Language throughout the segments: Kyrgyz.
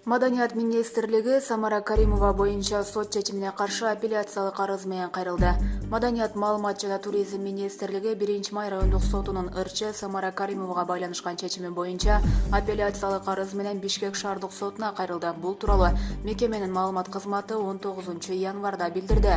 Маданият министрлиги Самара Каримова боюнча сот чечимине каршы апелляциялык арыз менен кайрылды. Маданият маалымат жана туризм министрлиги 1-май райондук сотунун ырчы Самара Каримовага байланышкан чечими боюнча апелляциялык арыз менен Бишкек шаардык сотуна кайрылды. Бул тууралуу мекеменин маалымат кызматы 19-январда билдирди.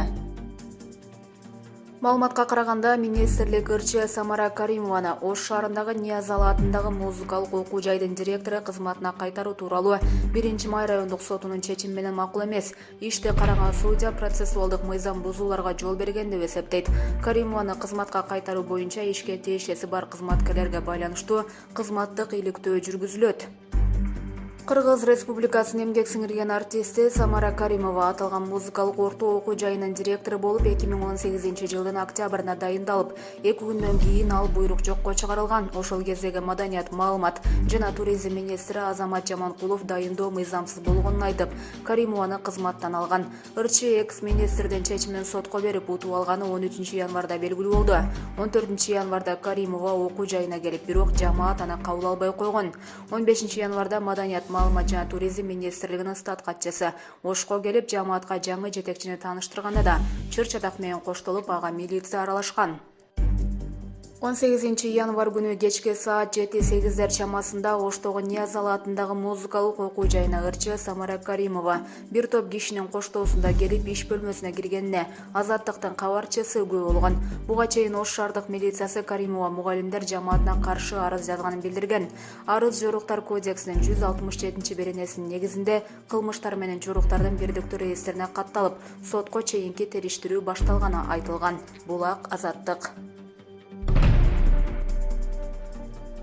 Маалыматка караганда, министрлик ырчы Самара Каримованы Ош шаарындагы Ниязалы атындагы музыкалык окуу жайдын директору кызматына кайтаруу тууралуу 1-май райондук сотунун чечими менен макул эмес. Ишти караган судья процессуалдык мыйзам бузууларга жол берген деп эсептейт. Каримованы кызматка кайтаруу боюнча ишке тиешеси бар кызматкерлерге байланыштуу кызматтык иликтөө жүргүзүлөт. Кыргыз Республикасынын эмгек сиңирген артисти Самара Каримова аталган музыкалык орто окуу жайынын директору болуп 2018-жылдын октябрына дайындалып, 2 күндөн кийин ал буйрук жокко чыгарылган. Ошол кездеги маданият, маалымат жана туризм министри Азамат Жаманкулов дайындоо мыйзамсыз болгонун айтып, Каримованы кызматтан алган. Ырчы экс-министрдин чечимин сотко берип утуп алганы 13-январда белгилүү болду. 14-январда Каримова окуу жайына келип, бирок жамаат аны кабыл албай койгон. 15-январда маданият, маалымат жана туризм министрлигинин стат катчысы Ошко келип, жамаатка жаңы жетекчини тааныштырганда да чыр-чатак менен коштолуп, ага милиция аралашкан. 18-январ күнү кечки саат 7-8 чамасында Оштогу Ниязалы атындагы музыкалык окуу жайына ырчы Самара Каримова бир топ кишинин коштоосунда келип, иш бөлмөсүнө киргенине Азаттыктын кабарчысы күбө болгон. Буга чейин Ош шаардык милициясы Каримова мугалимдер жамаатына каршы арыз жазганын билдирген. Арыз жоруктар кодексинин 167-беренесинин негизинде кылмыштар менен жоруктардын бирдиктүү реестрине катталып, сотко чейинки териштирүү башталганы айтылган. Булак Азаттык.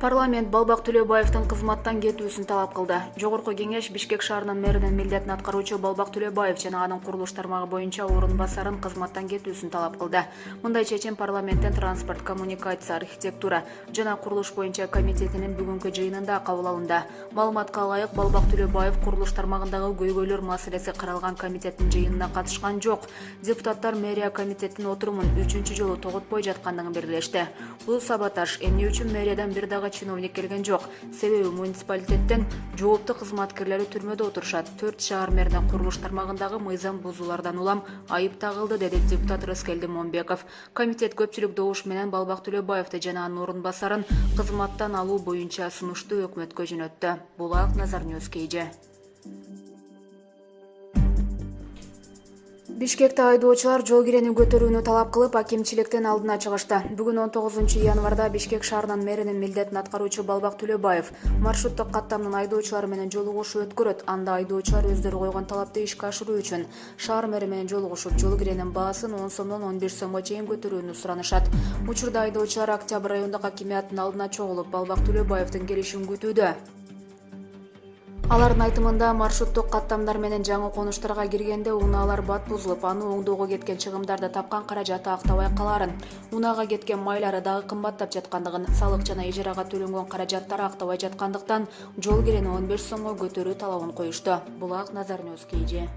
Парламент Балбак Төлөбаевдин кызматтан кетүүсүн талап кылды. Жогорку кеңеш Бишкек шаарынын мэринин милдетин аткаруучу Балбак Төлөбаев жана анын курулуш тармагы боюнча орун басарын кызматтан кетүүсүн талап кылды. Мындай чечим парламенттин транспорт, коммуникация, архитектура жана курулуш боюнча комитетинин бүгүнкү жыйынында кабыл алынды. Маалыматка ылайык, Балбак Төлөбаев курулуш тармагындагы көйгөйлөр маселеси каралган комитеттин жыйынына катышкан жок. Депутаттар мэрия комитеттин отурумун 3-жолу тоготпой жаткандыгын белгилешти. Бул саботаж. Эмне үчүн мэриядан бир дагы чиновник келген жок. Себеби муниципалитеттен жооптуу кызматкерлери түрмөдө отурушат. 4 шаар мэрине курулуш тармагындагы мыйзам бузуулардан улам айып тагылды, деди депутат Рыскелди Момбеков. Комитет көпчүлүк добуш менен Балбак Төлөбаевди жана анын орун басарын кызматтан алуу боюнча сунушту өкмөткө жөнөттү. Булак Назар Ньюс KG. Бишкекте айдоочулар жол кирени көтөрүүнү талап кылып, акимчиликтин алдына чыгышты. Бүгүн 19-январда Бишкек шаарынын мэринин милдетин аткаруучу Балбак Төлөбаев маршруттук каттамдын айдоочулары менен жолугушуу өткөрөт. Анда айдоочулар өздөрү койгон талапты ишке ашыруу үчүн шаар мэри менен жолугушуп, жол киренин баасын 10 сомдон 11 сомго чейин көтөрүүнү суранышат. Учурда айдоочулар Октябрь райондук акимияттын алдына чогулуп, Балбак Төлөбаевдин келишин күтүүдө. Алардын айтымында маршруттук каттамдар менен жаңы конуштарга киргенде унаалар бат бузулуп, аны оңдоого кеткен чыгымдарды тапкан каражаты актабай каларын, унаага кеткен майлары дагы кымбаттап жаткандыгын, салык жана ижарага төлөнгөн каражаттар актабай жаткандыктан жол кирени 15 сомго көтөрүү талабын коюшту. Булак Назар Ньюс KG.